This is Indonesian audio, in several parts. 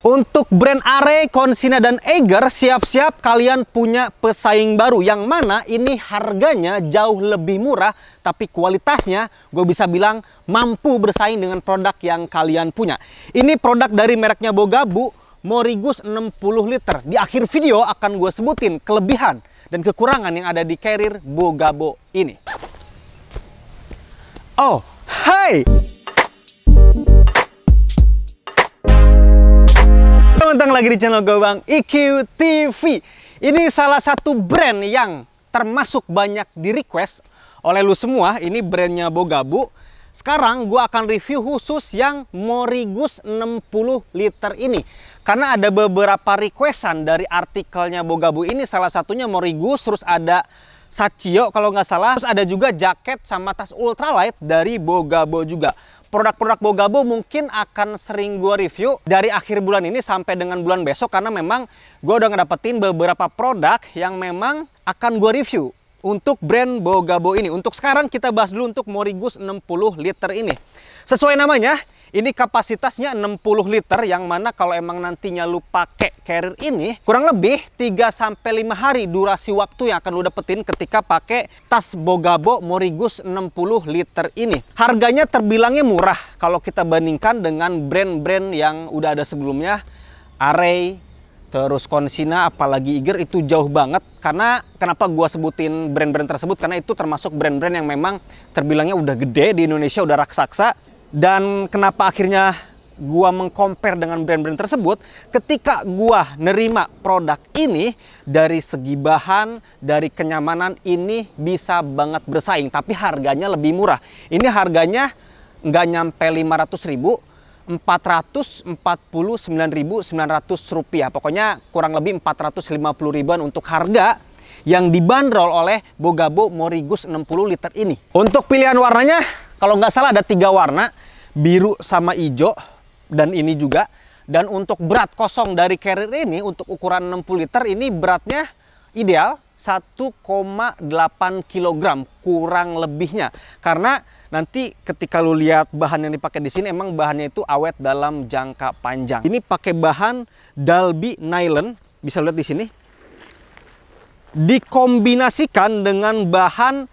Untuk brand Arey, Consina, dan Eiger, siap-siap kalian punya pesaing baru. Yang mana ini harganya jauh lebih murah, tapi kualitasnya gue bisa bilang mampu bersaing dengan produk yang kalian punya. Ini produk dari mereknya Bogabu, Morrigus 60 liter. Di akhir video akan gue sebutin kelebihan dan kekurangan yang ada di carrier Bogabu ini. Oh, hai! Datang lagi di channel gue Bang IQ TV. Ini salah satu brand yang termasuk banyak di request oleh lu semua. Ini brandnya Bogabu. Sekarang gue akan review khusus yang Morrigus 60 liter ini. Karena ada beberapa requestan dari artikelnya Bogabu ini. Salah satunya Morrigus, terus ada Sachio kalau nggak salah. Terus ada juga jaket sama tas ultralight dari Bogabu juga. Produk-produk Bogabu mungkin akan sering gue review dari akhir bulan ini sampai dengan bulan besok. Karena memang gue udah ngedapetin beberapa produk yang memang akan gue review untuk brand Bogabu ini. Untuk sekarang kita bahas dulu untuk Morrigus 60 liter ini. Sesuai namanya, ini kapasitasnya 60 liter, yang mana kalau emang nantinya lu pakai carrier ini, kurang lebih 3-5 hari durasi waktu yang akan lu dapetin ketika pakai tas Bogabu Morrigus 60 liter ini. Harganya terbilangnya murah kalau kita bandingkan dengan brand-brand yang udah ada sebelumnya. Arey, terus Consina, apalagi Eiger, itu jauh banget. Karena kenapa gua sebutin brand-brand tersebut? Karena itu termasuk brand-brand yang memang terbilangnya udah gede di Indonesia, udah raksasa. Dan kenapa akhirnya gua mengcompare dengan brand-brand tersebut? Ketika gua nerima produk ini, dari segi bahan, dari kenyamanan, ini bisa banget bersaing. Tapi harganya lebih murah. Ini harganya nggak nyampe 500.000, 449.900 rupiah. Pokoknya kurang lebih 450 ribuan untuk harga yang dibanderol oleh Bogabu Morrigus 60 liter ini. Untuk pilihan warnanya, kalau nggak salah ada 3 warna, biru sama hijau, dan ini juga. Dan untuk berat kosong dari carrier ini, untuk ukuran 60 liter ini beratnya ideal 1,8 kg kurang lebihnya. Karena nanti ketika lu lihat bahan yang dipakai di sini, emang bahannya itu awet dalam jangka panjang. Ini pakai bahan Dalby nylon, bisa lihat di sini. Dikombinasikan dengan bahan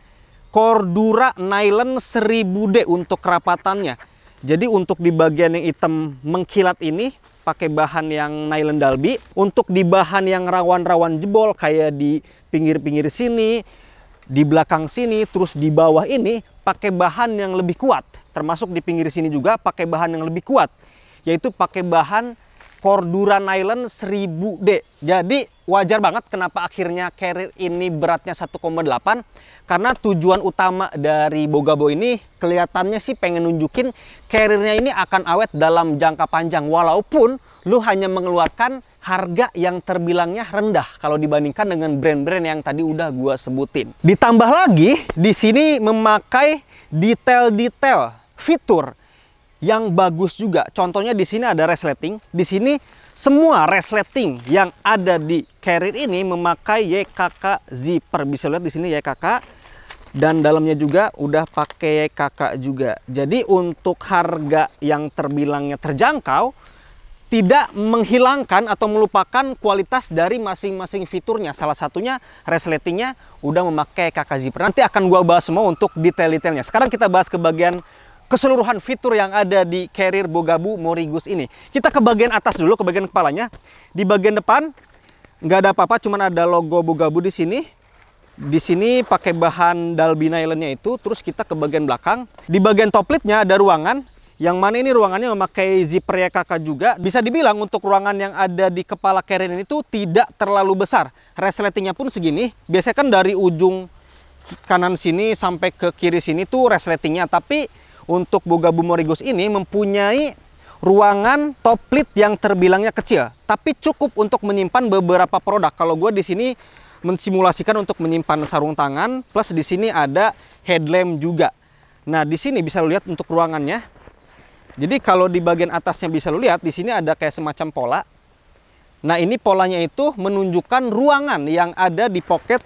Cordura nylon 1000D untuk kerapatannya. Jadi untuk di bagian yang hitam mengkilat ini pakai bahan yang nylon Dalby. Untuk di bahan yang rawan-rawan jebol kayak di pinggir-pinggir sini, di belakang sini, terus di bawah ini pakai bahan yang lebih kuat. Termasuk di pinggir sini juga pakai bahan yang lebih kuat, yaitu pakai bahan Cordura nylon 1000D. Jadi wajar banget kenapa akhirnya carrier ini beratnya 1,8. Karena tujuan utama dari Bogabu ini kelihatannya sih pengen nunjukin carriernya ini akan awet dalam jangka panjang. Walaupun lu hanya mengeluarkan harga yang terbilangnya rendah kalau dibandingkan dengan brand-brand yang tadi udah gua sebutin. Ditambah lagi di sini memakai detail-detail fitur yang bagus juga. Contohnya di sini ada resleting. Di sini semua resleting yang ada di carrier ini memakai YKK zipper. Bisa lihat di sini YKK, dan dalamnya juga udah pakai YKK juga. Jadi untuk harga yang terbilangnya terjangkau, tidak menghilangkan atau melupakan kualitas dari masing-masing fiturnya. Salah satunya resletingnya udah memakai YKK zipper. Nanti akan gua bahas semua untuk detail-detailnya. Sekarang kita bahas ke bagian keseluruhan fitur yang ada di carrier Bogabu Morrigus ini. Kita ke bagian atas dulu, ke bagian kepalanya. Di bagian depan nggak ada apa-apa, cuman ada logo Bogabu di sini. Di sini pakai bahan Dalby nylonnya itu. Terus kita ke bagian belakang. Di bagian top plate-nya ada ruangan, yang mana ini ruangannya memakai zipper YKK juga. Bisa dibilang untuk ruangan yang ada di kepala carrier ini tuh tidak terlalu besar. Resletingnya pun segini. Biasanya kan dari ujung kanan sini sampai ke kiri sini tuh resletingnya. Tapi untuk Bogabu Morrigus ini mempunyai ruangan top plate yang terbilangnya kecil, tapi cukup untuk menyimpan beberapa produk. Kalau gue di sini mensimulasikan untuk menyimpan sarung tangan, plus di sini ada headlamp juga. Nah, di sini bisa lo lihat untuk ruangannya. Jadi kalau di bagian atasnya bisa lo lihat, di sini ada kayak semacam pola. Nah, ini polanya itu menunjukkan ruangan yang ada di pocket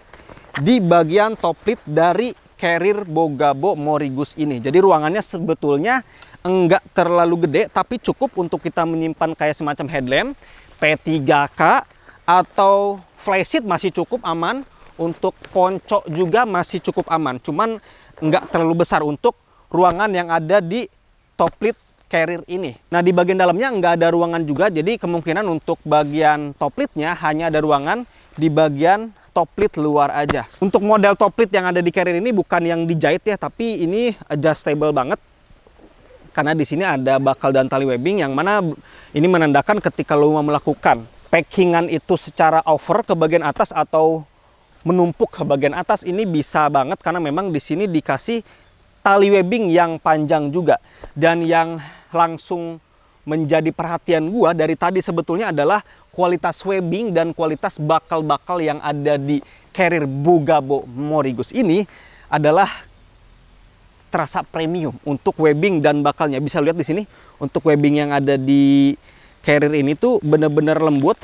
di bagian top plate dari carrier Bogabu Morrigus ini. Jadi ruangannya sebetulnya enggak terlalu gede, tapi cukup untuk kita menyimpan kayak semacam headlamp, P3K, atau flashlight masih cukup aman. Untuk ponco juga masih cukup aman, cuman enggak terlalu besar untuk ruangan yang ada di top lid carrier ini. Nah, di bagian dalamnya enggak ada ruangan juga, jadi kemungkinan untuk bagian top lidnya hanya ada ruangan di bagian top lid luar aja. Untuk model top lid yang ada di carrier ini bukan yang dijahit ya, tapi ini adjustable banget. Karena di sini ada bakal dan tali webbing yang mana ini menandakan ketika lo mau melakukan packingan itu secara over ke bagian atas atau menumpuk ke bagian atas, ini bisa banget karena memang di sini dikasih tali webbing yang panjang juga. Dan yang langsung menjadi perhatian gua dari tadi sebetulnya adalah kualitas webbing dan kualitas bakal-bakal yang ada di carrier Bugabo Morigos ini adalah terasa premium untuk webbing dan bakalnya. Bisa lihat di sini untuk webbing yang ada di carrier ini tuh bener-bener lembut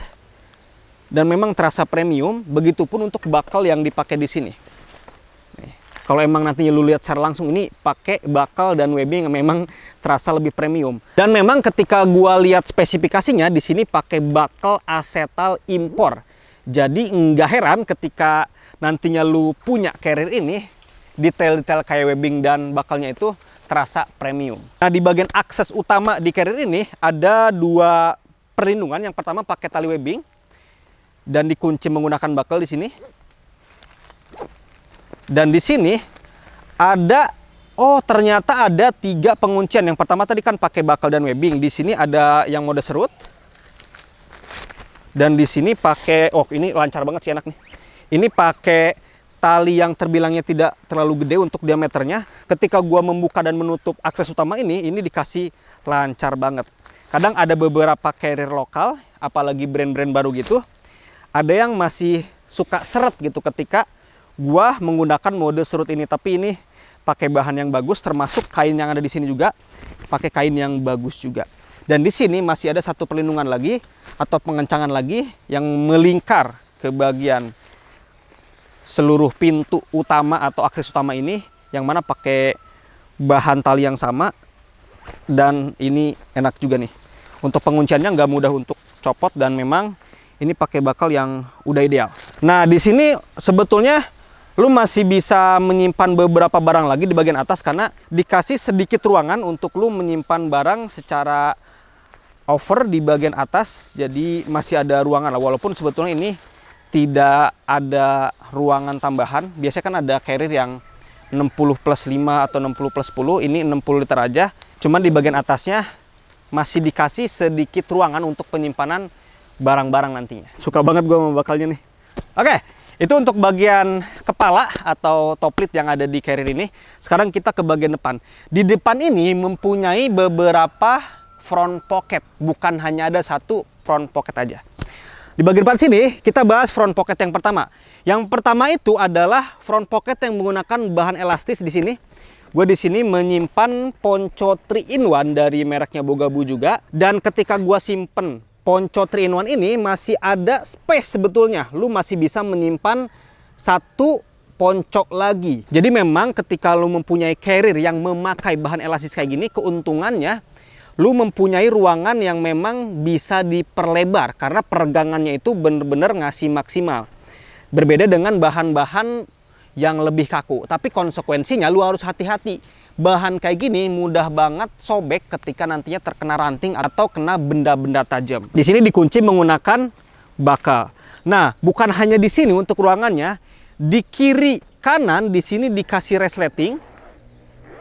dan memang terasa premium. Begitupun untuk bakal yang dipakai di sini. Kalau emang nantinya lu lihat secara langsung, ini pakai bakal dan webbing yang memang terasa lebih premium. Dan memang ketika gua lihat spesifikasinya di sini pakai bakal asetal impor. Jadi nggak heran ketika nantinya lu punya carrier ini, detail-detail kayak webbing dan bakalnya itu terasa premium. Nah, di bagian akses utama di carrier ini ada dua perlindungan. Yang pertama pakai tali webbing dan dikunci menggunakan bakal di sini. Dan di sini ada, oh ternyata ada 3 penguncian. Yang pertama tadi kan pakai bakal dan webbing. Di sini ada yang mode serut. Dan di sini pakai, oh ini lancar banget sih, enak nih. Ini pakai tali yang terbilangnya tidak terlalu gede untuk diameternya. Ketika gua membuka dan menutup akses utama ini dikasih lancar banget. Kadang ada beberapa carrier lokal, apalagi brand-brand baru gitu, ada yang masih suka seret gitu ketika gua menggunakan mode serut ini. Tapi ini pakai bahan yang bagus, termasuk kain yang ada di sini juga pakai kain yang bagus juga. Dan di sini masih ada satu perlindungan lagi atau pengencangan lagi yang melingkar ke bagian seluruh pintu utama atau akses utama ini, yang mana pakai bahan tali yang sama. Dan ini enak juga nih. Untuk pengunciannya nggak mudah untuk copot dan memang ini pakai bakal yang udah ideal. Nah, di sini sebetulnya lu masih bisa menyimpan beberapa barang lagi di bagian atas karena dikasih sedikit ruangan untuk lu menyimpan barang secara over di bagian atas. Jadi masih ada ruangan lah, walaupun sebetulnya ini tidak ada ruangan tambahan. Biasanya kan ada carrier yang 60+5 atau 60+10, ini 60 liter aja. Cuman di bagian atasnya masih dikasih sedikit ruangan untuk penyimpanan barang-barang nantinya. Suka banget gua sama bakalnya nih. Oke, itu untuk bagian kepala atau top lid yang ada di carrier ini. Sekarang kita ke bagian depan. Di depan ini mempunyai beberapa front pocket, bukan hanya ada satu front pocket aja. Di bagian depan sini kita bahas front pocket yang pertama. Yang pertama itu adalah front pocket yang menggunakan bahan elastis di sini. Gue di sini menyimpan ponco 3-in-1 dari mereknya Bugabo juga. Dan ketika gue simpen ponco 3-in-1 ini masih ada space sebetulnya. Lu masih bisa menyimpan satu ponco lagi. Jadi memang ketika lu mempunyai carrier yang memakai bahan elastis kayak gini, keuntungannya lu mempunyai ruangan yang memang bisa diperlebar karena peregangannya itu bener-bener ngasih maksimal. Berbeda dengan bahan-bahan yang lebih kaku. Tapi konsekuensinya lu harus hati-hati. Bahan kayak gini mudah banget sobek ketika nantinya terkena ranting atau kena benda-benda tajam. Di sini dikunci menggunakan bakal. Nah, bukan hanya di sini untuk ruangannya, di kiri kanan di sini dikasih resleting.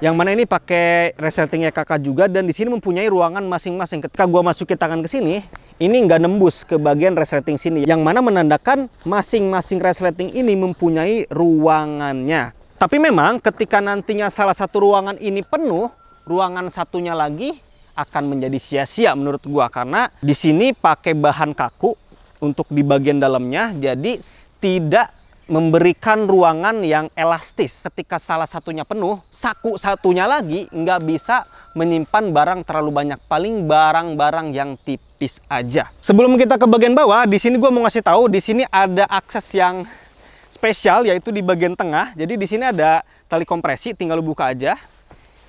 Yang mana ini pakai resletingnya kakak juga, dan di sini mempunyai ruangan masing-masing. Ketika gua masukin tangan ke sini, ini nggak nembus ke bagian resleting sini, yang mana menandakan masing-masing resleting ini mempunyai ruangannya. Tapi memang ketika nantinya salah satu ruangan ini penuh, ruangan satunya lagi akan menjadi sia-sia menurut gua, karena di sini pakai bahan kaku untuk di bagian dalamnya, jadi tidak memberikan ruangan yang elastis. Ketika salah satunya penuh, saku satunya lagi nggak bisa menyimpan barang terlalu banyak, paling barang-barang yang tipis aja. Sebelum kita ke bagian bawah, di sini gue mau ngasih tahu, di sini ada akses yang spesial, yaitu di bagian tengah. Jadi di sini ada tali kompresi, tinggal lu buka aja.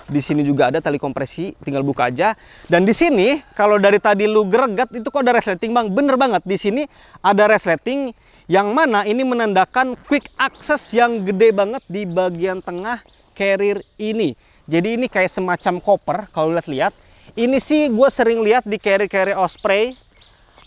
Di sini juga ada tali kompresi, tinggal buka aja. Dan di sini kalau dari tadi lu greget itu kok ada resleting bang, bener banget. Di sini ada resleting yang mana ini menandakan quick access yang gede banget di bagian tengah carrier ini. Jadi ini kayak semacam koper kalau lihat-lihat. Ini sih gue sering lihat di carrier-carrier Osprey.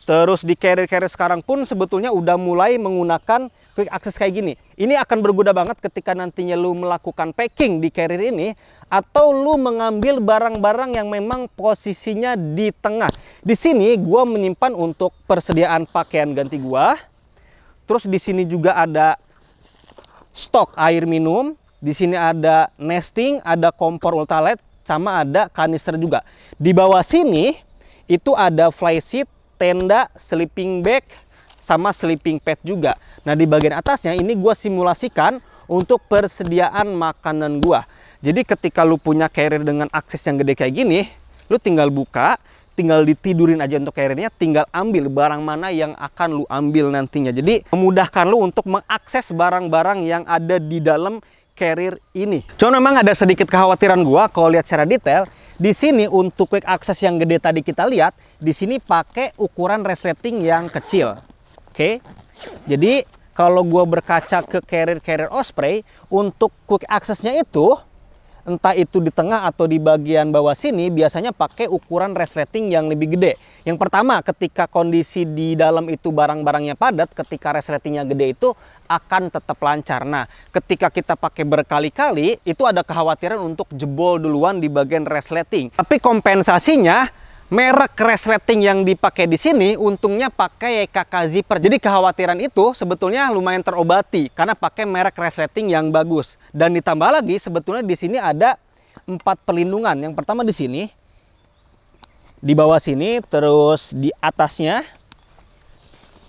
Terus di carrier-carrier sekarang pun sebetulnya udah mulai menggunakan quick access kayak gini. Ini akan berguna banget ketika nantinya lu melakukan packing di carrier ini, atau lu mengambil barang-barang yang memang posisinya di tengah. Di sini gua menyimpan untuk persediaan pakaian ganti gua. Terus di sini juga ada stok air minum. Di sini ada nesting, ada kompor ultralight, sama ada kanister juga. Di bawah sini itu ada flysheet, tenda, sleeping bag, sama sleeping pad juga. Nah di bagian atasnya ini gue simulasikan untuk persediaan makanan gue. Jadi ketika lu punya carrier dengan akses yang gede kayak gini, lu tinggal buka, tinggal ditidurin aja untuk carriernya, tinggal ambil barang mana yang akan lu ambil nantinya. Jadi memudahkan lu untuk mengakses barang-barang yang ada di dalam carrier ini. Cuma memang ada sedikit kekhawatiran gue kalau lihat secara detail. Di sini untuk quick access yang gede tadi kita lihat, di sini pakai ukuran resleting yang kecil. Oke. Jadi kalau gua berkaca ke carrier Osprey, untuk quick accessnya itu entah itu di tengah atau di bagian bawah sini biasanya pakai ukuran resleting yang lebih gede. Yang pertama, ketika kondisi di dalam itu barang-barangnya padat, ketika resletingnya gede itu akan tetap lancar. Nah, ketika kita pakai berkali-kali, itu ada kekhawatiran untuk jebol duluan di bagian resleting. Tapi kompensasinya, merek resleting yang dipakai di sini untungnya pakai YKK zipper. Jadi kekhawatiran itu sebetulnya lumayan terobati karena pakai merek resleting yang bagus. Dan ditambah lagi sebetulnya di sini ada 4 perlindungan. Yang pertama di sini, di bawah sini, terus di atasnya,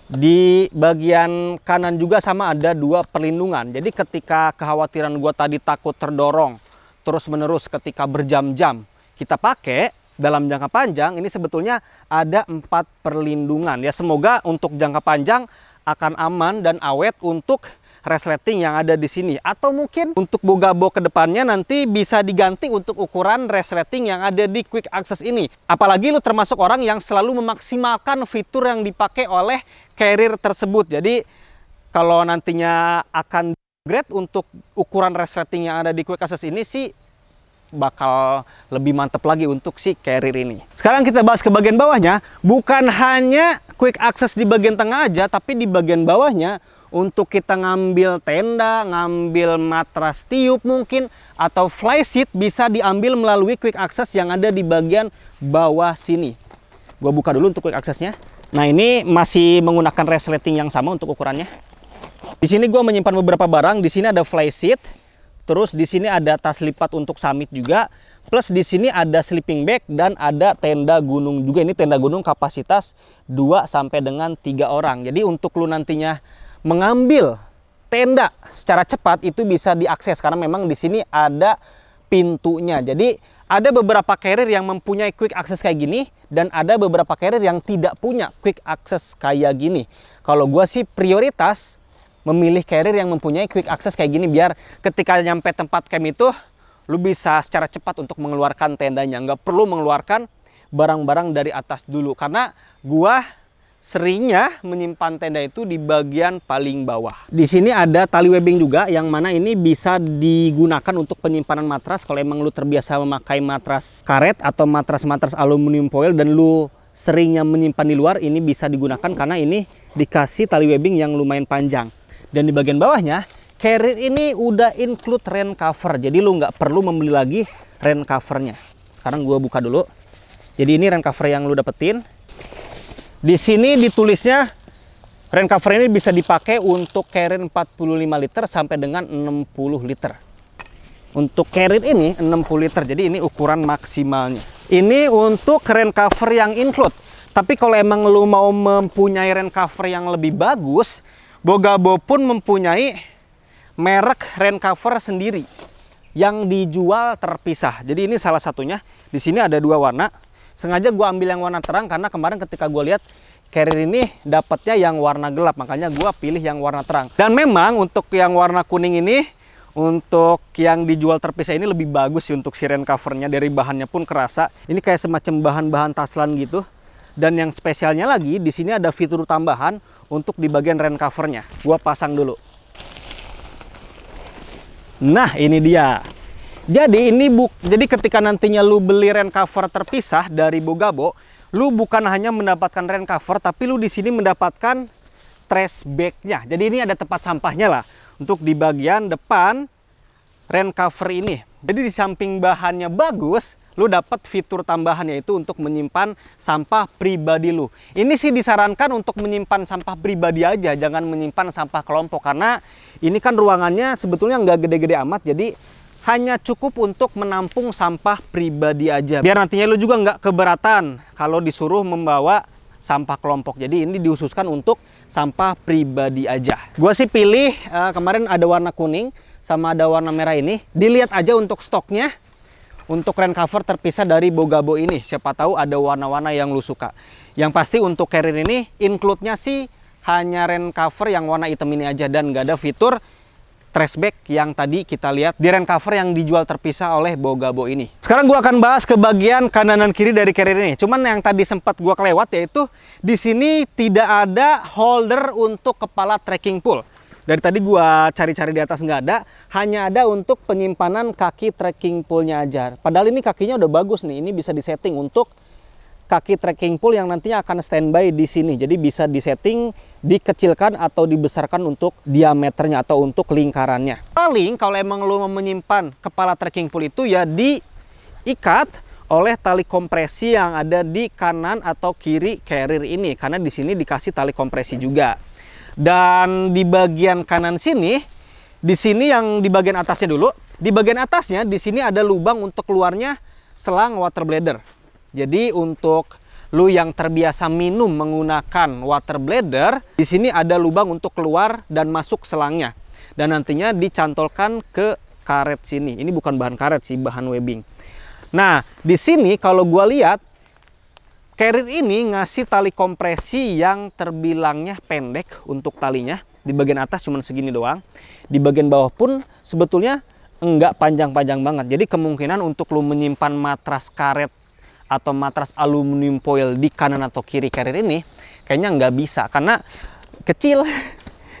di bagian kanan juga sama ada 2 perlindungan. Jadi ketika kekhawatiran gua tadi takut terdorong terus menerus ketika berjam-jam kita pakai dalam jangka panjang, ini sebetulnya ada 4 perlindungan. Ya semoga untuk jangka panjang akan aman dan awet untuk resleting yang ada di sini. Atau mungkin untuk Bogabo ke depannya nanti bisa diganti untuk ukuran resleting yang ada di quick access ini. Apalagi lu termasuk orang yang selalu memaksimalkan fitur yang dipakai oleh carrier tersebut. Jadi kalau nantinya akan upgrade untuk ukuran resleting yang ada di quick access ini sih bakal lebih mantep lagi untuk si carrier ini. Sekarang kita bahas ke bagian bawahnya. Bukan hanya quick access di bagian tengah aja, tapi di bagian bawahnya untuk kita ngambil tenda, ngambil matras tiup mungkin, atau flysheet bisa diambil melalui quick access yang ada di bagian bawah sini. Gua buka dulu untuk quick accessnya. Nah ini masih menggunakan resleting yang sama untuk ukurannya. Di sini gua menyimpan beberapa barang. Di sini ada flysheet, terus di sini ada tas lipat untuk summit juga. Plus di sini ada sleeping bag dan ada tenda gunung juga. Ini tenda gunung kapasitas 2 sampai dengan 3 orang. Jadi untuk lu nantinya mengambil tenda secara cepat itu bisa diakses karena memang di sini ada pintunya. Jadi ada beberapa carrier yang mempunyai quick access kayak gini dan ada beberapa carrier yang tidak punya quick access kayak gini. Kalau gua sih prioritas memilih carrier yang mempunyai quick access kayak gini biar ketika nyampe tempat camp itu lu bisa secara cepat untuk mengeluarkan tendanya, nggak perlu mengeluarkan barang-barang dari atas dulu karena gua seringnya menyimpan tenda itu di bagian paling bawah. Di sini ada tali webbing juga yang mana ini bisa digunakan untuk penyimpanan matras. Kalau emang lu terbiasa memakai matras karet atau matras-matras aluminium foil dan lu seringnya menyimpan di luar, ini bisa digunakan karena ini dikasih tali webbing yang lumayan panjang. Dan di bagian bawahnya, carrier ini udah include rain cover. Jadi lu nggak perlu membeli lagi rain covernya. Sekarang gua buka dulu. Jadi ini rain cover yang lu dapetin. Di sini ditulisnya rain cover ini bisa dipakai untuk carrier 45 liter sampai dengan 60 liter. Untuk carrier ini 60 liter, jadi ini ukuran maksimalnya. Ini untuk rain cover yang include. Tapi kalau emang lu mau mempunyai rain cover yang lebih bagus, Bogabo pun mempunyai merek rain cover sendiri yang dijual terpisah. Jadi ini salah satunya. Di sini ada 2 warna. Sengaja gue ambil yang warna terang karena kemarin ketika gue lihat carrier ini dapatnya yang warna gelap, makanya gue pilih yang warna terang. Dan memang untuk yang warna kuning ini Untuk yang dijual terpisah ini lebih bagus sih untuk si rain covernya, dari bahannya pun kerasa. Ini kayak semacam bahan-bahan taslan gitu. Dan yang spesialnya lagi, di sini ada fitur tambahan untuk di bagian rain covernya. Gua pasang dulu. Nah, ini dia. Jadi jadi ketika nantinya lu beli rain cover terpisah dari Bogabo, lu bukan hanya mendapatkan rain cover, tapi lu di sini mendapatkan trash bag-nya. Jadi ini ada tempat sampahnya lah untuk di bagian depan rain cover ini. Jadi di samping bahannya bagus, lu dapat fitur tambahan, yaitu untuk menyimpan sampah pribadi lu. Ini sih disarankan untuk menyimpan sampah pribadi aja, jangan menyimpan sampah kelompok, karena ini kan ruangannya sebetulnya nggak gede-gede amat, jadi hanya cukup untuk menampung sampah pribadi aja. Biar nantinya lu juga nggak keberatan kalau disuruh membawa sampah kelompok. Jadi ini dihususkan untuk sampah pribadi aja. Gua sih pilih kemarin ada warna kuning sama ada warna merah ini. Dilihat aja untuk stoknya. Untuk rain cover terpisah dari Bogabo ini, siapa tahu ada warna-warna yang lu suka. Yang pasti untuk carrier ini include-nya sih hanya rain cover yang warna hitam ini aja, dan nggak ada fitur trash bag yang tadi kita lihat di rain cover yang dijual terpisah oleh Bogabo ini. Sekarang gua akan bahas ke bagian kanan dan kiri dari carrier ini. Cuman yang tadi sempat gua kelewat, yaitu di sini tidak ada holder untuk kepala trekking pole. Dari tadi gua cari-cari di atas nggak ada, hanya ada untuk penyimpanan kaki trekking pole-nya aja. Padahal ini kakinya udah bagus nih, ini bisa disetting untuk kaki trekking pole yang nantinya akan standby di sini. Jadi bisa disetting, dikecilkan atau dibesarkan untuk diameternya atau untuk lingkarannya. Paling kalau emang lo mau menyimpan kepala trekking pole itu ya diikat oleh tali kompresi yang ada di kanan atau kiri carrier ini, karena di sini dikasih tali kompresi juga. Dan di bagian kanan sini, di sini yang di bagian atasnya dulu, di bagian atasnya di sini ada lubang untuk keluarnya selang water bladder. Jadi untuk lu yang terbiasa minum menggunakan water bladder, di sini ada lubang untuk keluar dan masuk selangnya. Dan nantinya dicantolkan ke karet sini. Ini bukan bahan karet sih, bahan webbing. Nah, di sini kalau gua lihat carrier ini ngasih tali kompresi yang terbilangnya pendek untuk talinya. Di bagian atas cuma segini doang. Di bagian bawah pun sebetulnya enggak panjang-panjang banget. Jadi kemungkinan untuk lu menyimpan matras karet atau matras aluminium foil di kanan atau kiri carrier ini kayaknya nggak bisa, karena kecil.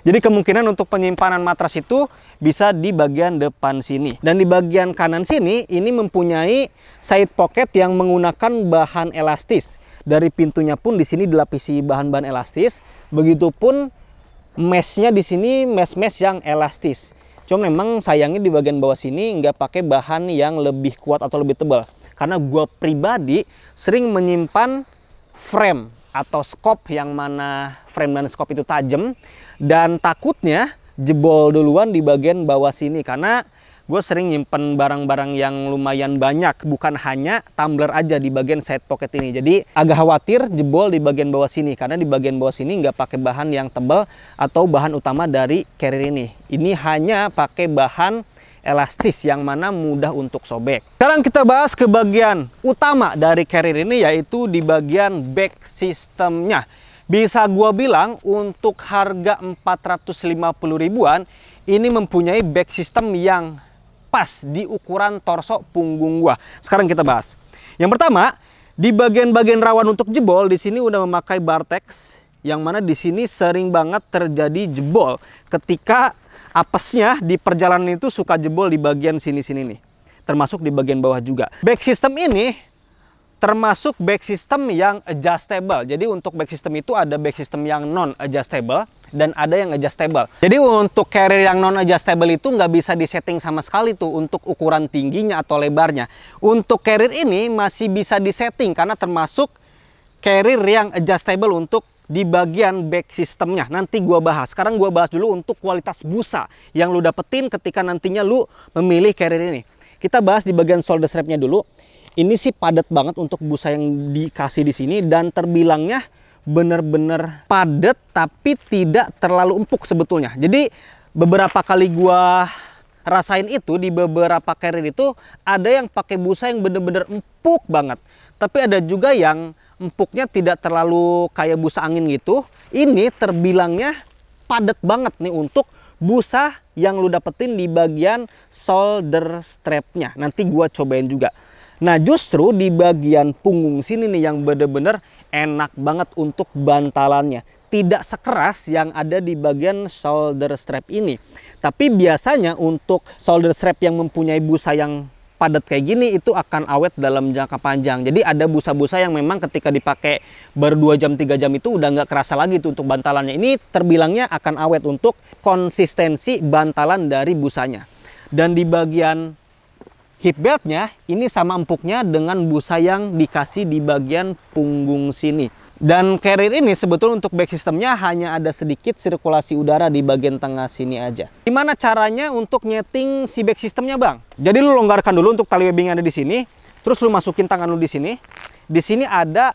Jadi kemungkinan untuk penyimpanan matras itu bisa di bagian depan sini. Dan di bagian kanan sini ini mempunyai side pocket yang menggunakan bahan elastis. Dari pintunya pun di sini dilapisi bahan-bahan elastis. Begitupun meshnya di sini mesh yang elastis. Cuma memang sayangnya di bagian bawah sini nggak pakai bahan yang lebih kuat atau lebih tebal. Karena gue pribadi sering menyimpan frame atau scope yang mana frame dan scope itu tajam, dan takutnya jebol duluan di bagian bawah sini, karena gue sering nyimpen barang-barang yang lumayan banyak, bukan hanya tumbler aja di bagian side pocket ini. Jadi agak khawatir jebol di bagian bawah sini, karena di bagian bawah sini nggak pakai bahan yang tebal atau bahan utama dari carrier ini. Ini hanya pakai bahan elastis yang mana mudah untuk sobek. Sekarang kita bahas ke bagian utama dari carrier ini, yaitu di bagian back systemnya. Bisa gua bilang untuk harga 450 ribuan ini mempunyai back system yang pas di ukuran torso punggung gua. Sekarang kita bahas. Yang pertama, di bagian-bagian rawan untuk jebol di sini udah memakai Bartex, yang mana di sini sering banget terjadi jebol ketika apesnya di perjalanan itu suka jebol di bagian sini-sini nih. Termasuk di bagian bawah juga. Back system ini termasuk back system yang adjustable. Jadi untuk back system itu ada back system yang non-adjustable dan ada yang adjustable. Jadi untuk carrier yang non-adjustable itu nggak bisa disetting sama sekali tuh untuk ukuran tingginya atau lebarnya. Untuk carrier ini masih bisa disetting karena termasuk carrier yang adjustable untuk di bagian back systemnya. Nanti gua bahas. Sekarang gua bahas dulu untuk kualitas busa yang lu dapetin ketika nantinya lu memilih carrier ini. Kita bahas di bagian shoulder strapnya dulu. Ini sih padat banget untuk busa yang dikasih di sini, dan terbilangnya bener-bener padat tapi tidak terlalu empuk sebetulnya. Jadi beberapa kali gua rasain itu di beberapa carrier itu ada yang pakai busa yang bener-bener empuk banget. Tapi ada juga yang empuknya tidak terlalu kayak busa angin gitu. Ini terbilangnya padat banget nih untuk busa yang lu dapetin di bagian shoulder strapnya. Nanti gua cobain juga. Nah, justru di bagian punggung sini nih yang bener-bener enak banget untuk bantalannya. Tidak sekeras yang ada di bagian shoulder strap ini. Tapi biasanya untuk shoulder strap yang mempunyai busa yang padat kayak gini itu akan awet dalam jangka panjang. Jadi ada busa-busa yang memang ketika dipakai baru 2 jam 3 jam itu udah nggak kerasa lagi tuh untuk bantalannya. Ini terbilangnya akan awet untuk konsistensi bantalan dari busanya. Dan di bagian hip beltnya ini sama empuknya dengan busa yang dikasih di bagian punggung sini. Dan carrier ini sebetulnya untuk back systemnya hanya ada sedikit sirkulasi udara di bagian tengah sini aja. Gimana caranya untuk nyeting si back systemnya, Bang? Jadi lu longgarkan dulu untuk tali webbing yang ada di sini, terus lu masukin tangan lu di sini. Di sini ada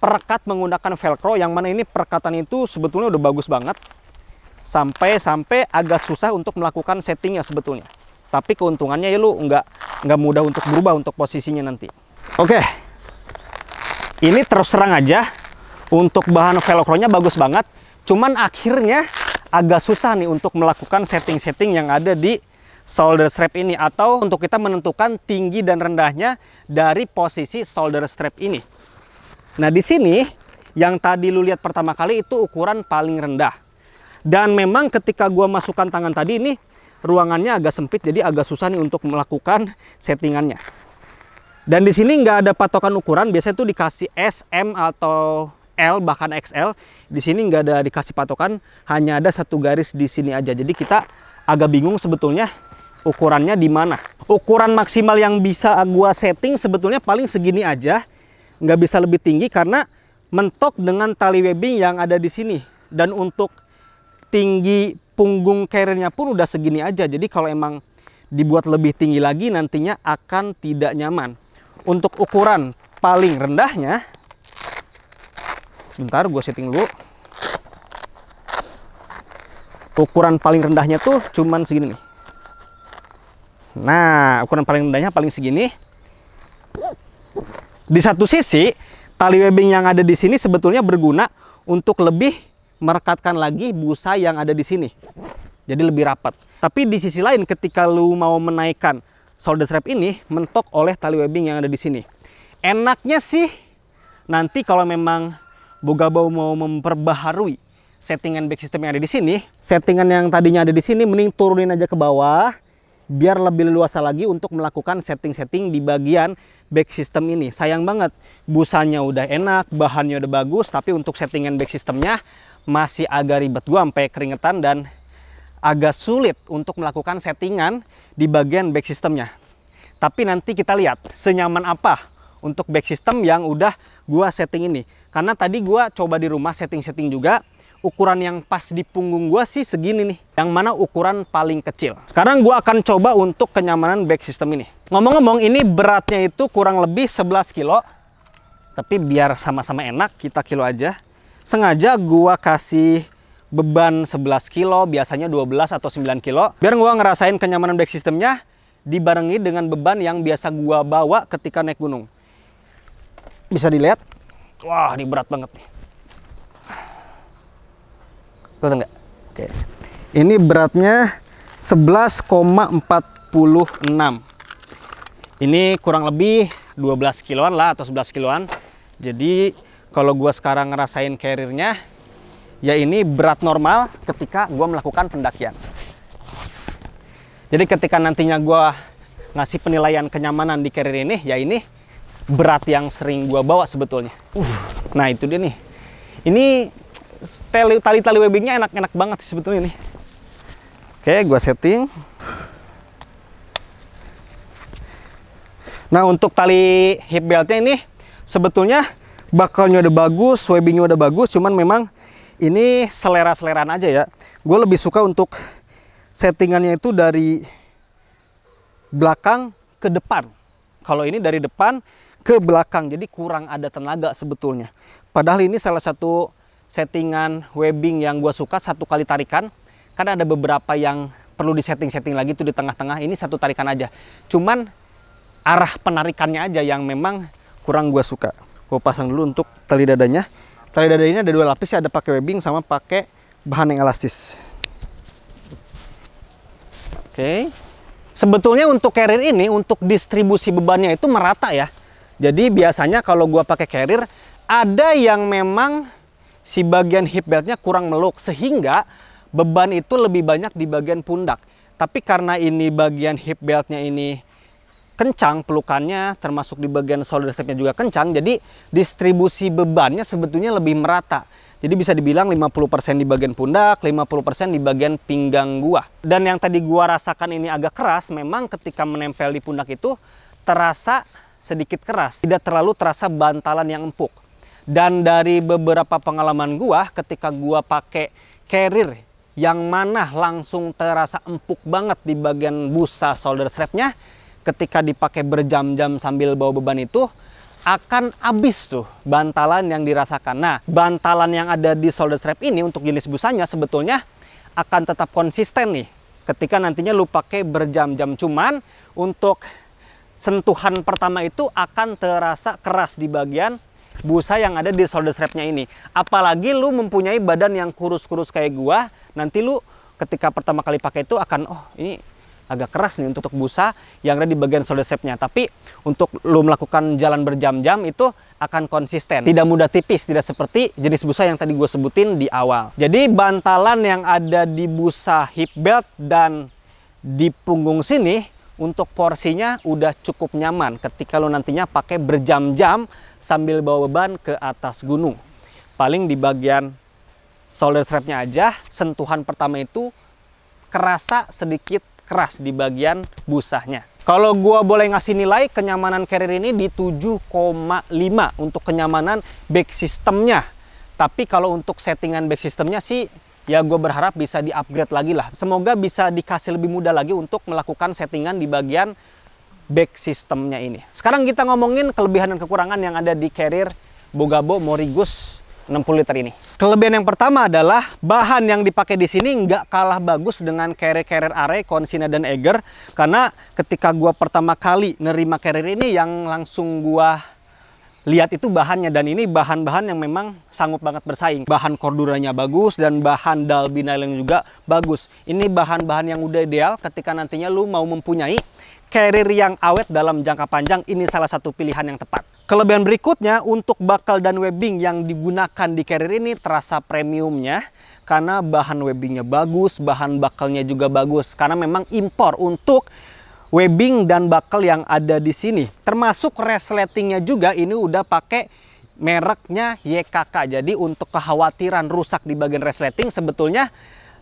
perekat menggunakan velcro, yang mana ini perekatan itu sebetulnya udah bagus banget. Sampai agak susah untuk melakukan settingnya sebetulnya. Tapi keuntungannya ya lu nggak mudah untuk berubah untuk posisinya nanti. Oke, ini terus terang aja. Untuk bahan velcro-nya bagus banget, cuman akhirnya agak susah nih untuk melakukan setting-setting yang ada di shoulder strap ini, atau untuk kita menentukan tinggi dan rendahnya dari posisi shoulder strap ini. Nah, di sini yang tadi lu lihat pertama kali itu ukuran paling rendah. Dan memang ketika gua masukkan tangan tadi ini ruangannya agak sempit, jadi agak susah nih untuk melakukan settingannya. Dan di sini nggak ada patokan ukuran, biasanya tuh dikasih S, M atau L, bahkan XL. Di sini nggak ada dikasih patokan, hanya ada satu garis di sini aja. Jadi kita agak bingung sebetulnya ukurannya di mana. Ukuran maksimal yang bisa gua setting sebetulnya paling segini aja, nggak bisa lebih tinggi karena mentok dengan tali webbing yang ada di sini. Dan untuk tinggi punggung carriernya pun udah segini aja. Jadi kalau emang dibuat lebih tinggi lagi nantinya akan tidak nyaman. Untuk ukuran paling rendahnya, sebentar gue setting dulu. Ukuran paling rendahnya tuh cuman segini nih. Nah, ukuran paling rendahnya paling segini. Di satu sisi, tali webbing yang ada di sini sebetulnya berguna untuk lebih merekatkan lagi busa yang ada di sini. Jadi lebih rapat. Tapi di sisi lain ketika lu mau menaikkan shoulder strap ini, mentok oleh tali webbing yang ada di sini. Enaknya sih nanti kalau memang Boga Bau mau memperbaharui settingan back system yang ada di sini, settingan yang tadinya ada di sini mending turunin aja ke bawah biar lebih leluasa lagi untuk melakukan setting-setting di bagian back system ini. Sayang banget, busanya udah enak, bahannya udah bagus, tapi untuk settingan back systemnya masih agak ribet. Gua sampai keringetan dan agak sulit untuk melakukan settingan di bagian back systemnya. Tapi nanti kita lihat senyaman apa untuk back system yang udah gua setting ini. Karena tadi gua coba di rumah setting-setting juga, ukuran yang pas di punggung gua sih segini nih, yang mana ukuran paling kecil. Sekarang gua akan coba untuk kenyamanan back system ini. Ngomong-ngomong, ini beratnya itu kurang lebih 11 kilo. Tapi biar sama-sama enak, kita kilo aja. Sengaja gua kasih beban 11 kilo, biasanya 12 atau 9 kilo. Biar gua ngerasain kenyamanan back systemnya dibarengi dengan beban yang biasa gua bawa ketika naik gunung. Bisa dilihat, wah ini berat banget nih. Kelihatan nggak? Oke. Ini beratnya 11,46. Ini kurang lebih 12 kiloan lah atau 11 kiloan. Jadi kalau gua sekarang ngerasain carriernya, ya ini berat normal ketika gua melakukan pendakian. Jadi ketika nantinya gua ngasih penilaian kenyamanan di carrier ini, ya ini berat yang sering gua bawa sebetulnya. Nah itu dia nih. Ini tali-tali webbingnya enak-enak banget sih sebetulnya nih. Oke, gua setting. Nah untuk tali hip beltnya ini sebetulnya bakalnya udah bagus, webbingnya udah bagus, cuman memang ini selera-seleraan aja ya. Gue lebih suka untuk settingannya itu dari belakang ke depan. Kalau ini dari depan ke belakang, jadi kurang ada tenaga sebetulnya. Padahal ini salah satu settingan webbing yang gue suka, satu kali tarikan. Karena ada beberapa yang perlu disetting-setting lagi tuh di tengah-tengah. Ini satu tarikan aja. Cuman arah penarikannya aja yang memang kurang gue suka. Gue pasang dulu untuk tali dadanya. Tali dada ini ada 2 lapis ya, ada pakai webbing sama pakai bahan yang elastis. Oke. Sebetulnya untuk carrier ini, untuk distribusi bebannya itu merata ya. Jadi biasanya kalau gua pakai carrier, ada yang memang si bagian hip beltnya kurang meluk, sehingga beban itu lebih banyak di bagian pundak. Tapi karena ini bagian hip beltnya ini kencang pelukannya, termasuk di bagian shoulder strapnya juga kencang, jadi distribusi bebannya sebetulnya lebih merata. Jadi bisa dibilang 50% di bagian pundak, 50% di bagian pinggang gua. Dan yang tadi gua rasakan ini agak keras, memang ketika menempel di pundak itu terasa sedikit keras, tidak terlalu terasa bantalan yang empuk. Dan dari beberapa pengalaman gua, ketika gua pakai carrier yang mana langsung terasa empuk banget di bagian busa shoulder strapnya, ketika dipakai berjam-jam sambil bawa beban itu akan habis tuh bantalan yang dirasakan. Nah, bantalan yang ada di shoulder strap ini untuk jenis busanya sebetulnya akan tetap konsisten nih ketika nantinya lu pakai berjam-jam. Cuman untuk sentuhan pertama itu akan terasa keras di bagian busa yang ada di shoulder strapnya ini. Apalagi lu mempunyai badan yang kurus-kurus kayak gua, nanti lu ketika pertama kali pakai itu akan, oh ini agak keras nih untuk busa yang ada di bagian shoulder strapnya. Tapi untuk lu melakukan jalan berjam-jam itu akan konsisten, tidak mudah tipis, tidak seperti jenis busa yang tadi gue sebutin di awal. Jadi bantalan yang ada di busa hip belt dan di punggung sini untuk porsinya udah cukup nyaman ketika lu nantinya pakai berjam-jam sambil bawa beban ke atas gunung. Paling di bagian shoulder strapnya aja sentuhan pertama itu kerasa sedikit keras di bagian busanya. Kalau gua boleh ngasih nilai kenyamanan carrier ini di 7,5 untuk kenyamanan back systemnya. Tapi kalau untuk settingan back systemnya sih ya gue berharap bisa di-upgrade lagi lah. Semoga bisa dikasih lebih mudah lagi untuk melakukan settingan di bagian back systemnya ini. Sekarang kita ngomongin kelebihan dan kekurangan yang ada di carrier Bogabo Morrigus 60 liter ini. Kelebihan yang pertama adalah bahan yang dipakai di sini nggak kalah bagus dengan carrier Arai, Consina, dan Eiger. Karena ketika gua pertama kali nerima carrier ini, yang langsung gua lihat itu bahannya, dan ini bahan-bahan yang memang sanggup banget bersaing. Bahan corduranya bagus dan bahan Dalby nylon juga bagus. Ini bahan-bahan yang udah ideal ketika nantinya lu mau mempunyai carrier yang awet dalam jangka panjang. Ini salah satu pilihan yang tepat. Kelebihan berikutnya untuk bakal dan webbing yang digunakan di carrier ini terasa premiumnya karena bahan webbingnya bagus, bahan bakalnya juga bagus karena memang impor untuk webbing dan bakal yang ada di sini. Termasuk resletingnya juga ini udah pakai mereknya YKK. Jadi untuk kekhawatiran rusak di bagian resleting sebetulnya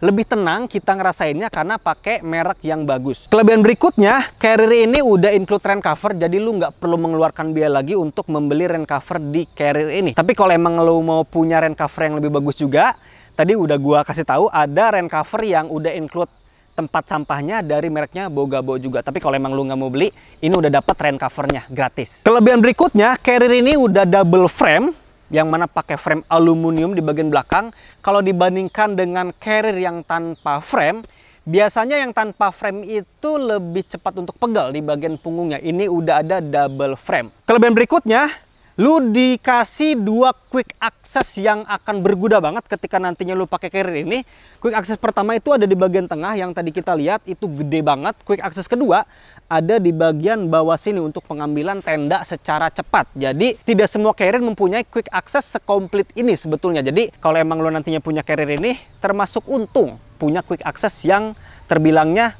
lebih tenang kita ngerasainnya karena pakai merek yang bagus. Kelebihan berikutnya, carrier ini udah include rain cover, jadi lu nggak perlu mengeluarkan biaya lagi untuk membeli rain cover di carrier ini. Tapi kalau emang lu mau punya rain cover yang lebih bagus juga, tadi udah gua kasih tahu ada rain cover yang udah include tempat sampahnya dari mereknya Bogabo juga. Tapi kalau emang lu nggak mau beli, ini udah dapat rain covernya gratis. Kelebihan berikutnya, carrier ini udah double frame, yang mana pakai frame aluminium di bagian belakang. Kalau dibandingkan dengan carrier yang tanpa frame, biasanya yang tanpa frame itu lebih cepat untuk pegal di bagian punggungnya. Ini udah ada double frame. Kelebihan berikutnya, lu dikasih 2 quick access yang akan berguna banget ketika nantinya lu pakai carrier ini. Quick access pertama itu ada di bagian tengah yang tadi kita lihat, itu gede banget. Quick access kedua ada di bagian bawah sini untuk pengambilan tenda secara cepat. Jadi tidak semua carrier mempunyai quick access sekomplit ini sebetulnya. Jadi kalau emang lo nantinya punya carrier ini, termasuk untung punya quick access yang terbilangnya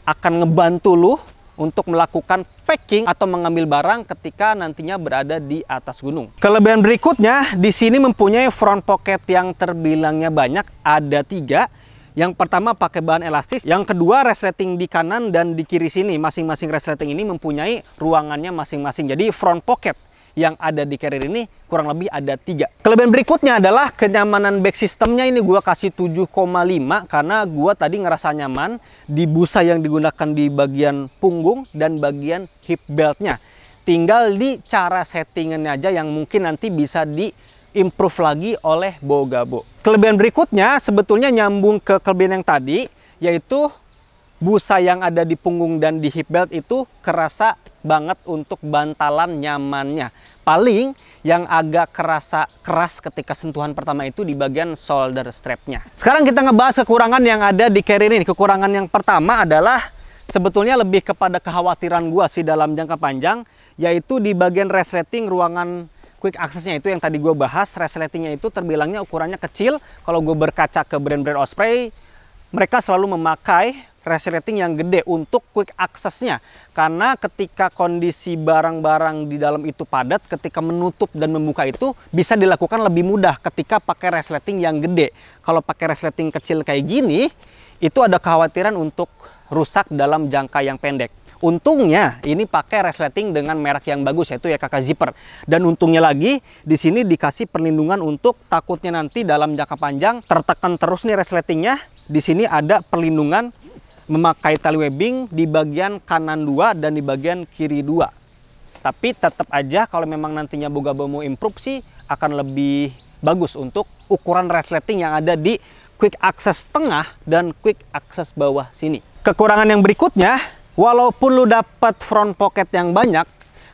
akan ngebantu lo untuk melakukan packing atau mengambil barang ketika nantinya berada di atas gunung. Kelebihan berikutnya, di sini mempunyai front pocket yang terbilangnya banyak, ada 3. Yang pertama pakai bahan elastis, yang kedua resleting di kanan dan di kiri sini. Masing-masing resleting ini mempunyai ruangannya masing-masing. Jadi front pocket yang ada di carrier ini kurang lebih ada 3. Kelebihan berikutnya adalah kenyamanan back systemnya. Ini gua kasih 7,5 karena gua tadi ngerasa nyaman di busa yang digunakan di bagian punggung dan bagian hip beltnya. Tinggal di cara settingannya aja yang mungkin nanti bisa improve lagi oleh Bogabo. Kelebihan berikutnya sebetulnya nyambung ke kelebihan yang tadi, yaitu busa yang ada di punggung dan di hip belt itu kerasa banget untuk bantalan nyamannya. Paling yang agak kerasa keras ketika sentuhan pertama itu di bagian shoulder strapnya. Sekarang kita ngebahas kekurangan yang ada di carrier ini. Kekurangan yang pertama adalah sebetulnya lebih kepada kekhawatiran gua sih dalam jangka panjang, yaitu di bagian resleting ruangan quick access-nya itu yang tadi gue bahas. Resletingnya itu terbilangnya ukurannya kecil. Kalau gue berkaca ke brand-brand Osprey, mereka selalu memakai resleting yang gede untuk quick access-nya. Karena ketika kondisi barang-barang di dalam itu padat, ketika menutup dan membuka itu bisa dilakukan lebih mudah ketika pakai resleting yang gede. Kalau pakai resleting kecil kayak gini, itu ada kekhawatiran untuk rusak dalam jangka yang pendek. Untungnya ini pakai resleting dengan merek yang bagus, yaitu YKK Zipper. Dan untungnya lagi di sini dikasih perlindungan untuk takutnya nanti dalam jangka panjang tertekan terus nih resletingnya. Di sini ada perlindungan memakai tali webbing di bagian kanan 2 dan di bagian kiri 2. Tapi tetap aja kalau memang nantinya Bogabo mau improve sih akan lebih bagus untuk ukuran resleting yang ada di quick access tengah dan quick access bawah sini. Kekurangan yang berikutnya, walaupun lu dapat front pocket yang banyak,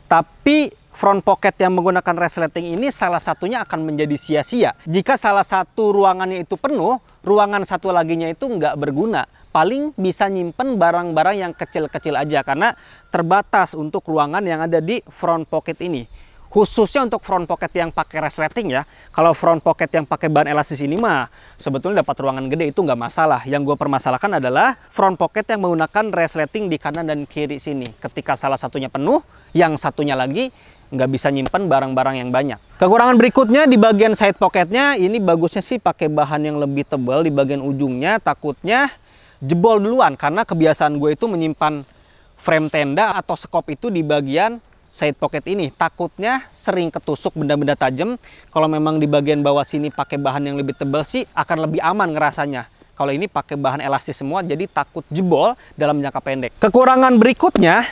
tapi front pocket yang menggunakan resleting ini salah satunya akan menjadi sia-sia. Jika salah satu ruangannya itu penuh, ruangan satu laginya itu nggak berguna. Paling bisa nyimpen barang-barang yang kecil-kecil aja karena terbatas untuk ruangan yang ada di front pocket ini. Khususnya untuk front pocket yang pakai resleting ya. Kalau front pocket yang pakai bahan elastis ini mah sebetulnya dapat ruangan gede itu nggak masalah. Yang gue permasalahkan adalah front pocket yang menggunakan resleting di kanan dan kiri sini. Ketika salah satunya penuh, yang satunya lagi nggak bisa nyimpen barang-barang yang banyak. Kekurangan berikutnya di bagian side pocketnya, ini bagusnya sih pakai bahan yang lebih tebal di bagian ujungnya. Takutnya jebol duluan karena kebiasaan gue itu menyimpan frame tenda atau skop itu di bagian side pocket ini. Takutnya sering ketusuk benda-benda tajam. Kalau memang di bagian bawah sini pakai bahan yang lebih tebal sih akan lebih aman ngerasanya. Kalau ini pakai bahan elastis semua, jadi takut jebol dalam jangka pendek. Kekurangan berikutnya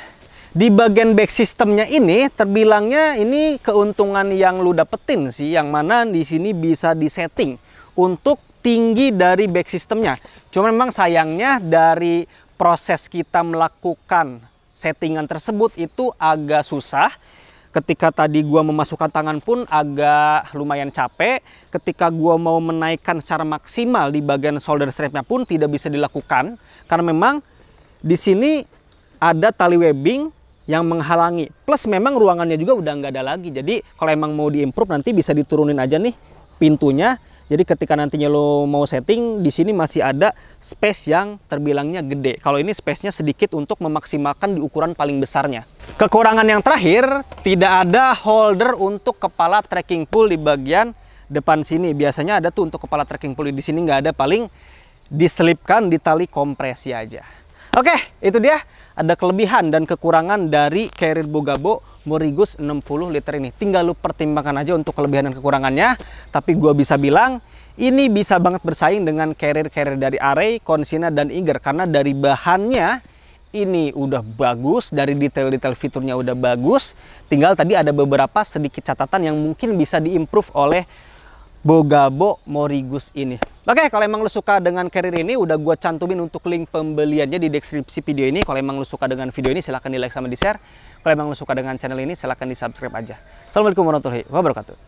di bagian back systemnya ini terbilangnya ini keuntungan yang lu dapetin sih, yang mana di sini bisa disetting untuk tinggi dari back systemnya. Cuma memang sayangnya dari proses kita melakukan settingan tersebut itu agak susah. Ketika tadi gua memasukkan tangan pun agak lumayan capek. Ketika gua mau menaikkan secara maksimal di bagian shoulder strapnya pun tidak bisa dilakukan karena memang di sini ada tali webbing yang menghalangi. Plus memang ruangannya juga udah nggak ada lagi. Jadi kalau emang mau diimprove nanti bisa diturunin aja nih pintunya. Jadi ketika nantinya lo mau setting, di sini masih ada space yang terbilangnya gede. Kalau ini space-nya sedikit untuk memaksimalkan di ukuran paling besarnya. Kekurangan yang terakhir, tidak ada holder untuk kepala trekking pole di bagian depan sini. Biasanya ada tuh untuk kepala trekking pole, di sini nggak ada, paling diselipkan di tali kompresi aja. Oke, itu dia. Ada kelebihan dan kekurangan dari carrier Bogabo Morrigus 60 liter ini. Tinggal lu pertimbangkan aja untuk kelebihan dan kekurangannya. Tapi gua bisa bilang ini bisa banget bersaing dengan carrier-carrier dari Array, Consina, dan Iger. Karena dari bahannya ini udah bagus, dari detail-detail fiturnya udah bagus. Tinggal tadi ada beberapa sedikit catatan yang mungkin bisa diimprove oleh Bogabo Morrigus ini. Oke, kalau emang lu suka dengan carrier ini, udah gua cantumin untuk link pembeliannya di deskripsi video ini. Kalau emang lu suka dengan video ini, silahkan di like sama di share. Kalau emang lu suka dengan channel ini, silahkan di subscribe aja. Assalamualaikum warahmatullahi wabarakatuh.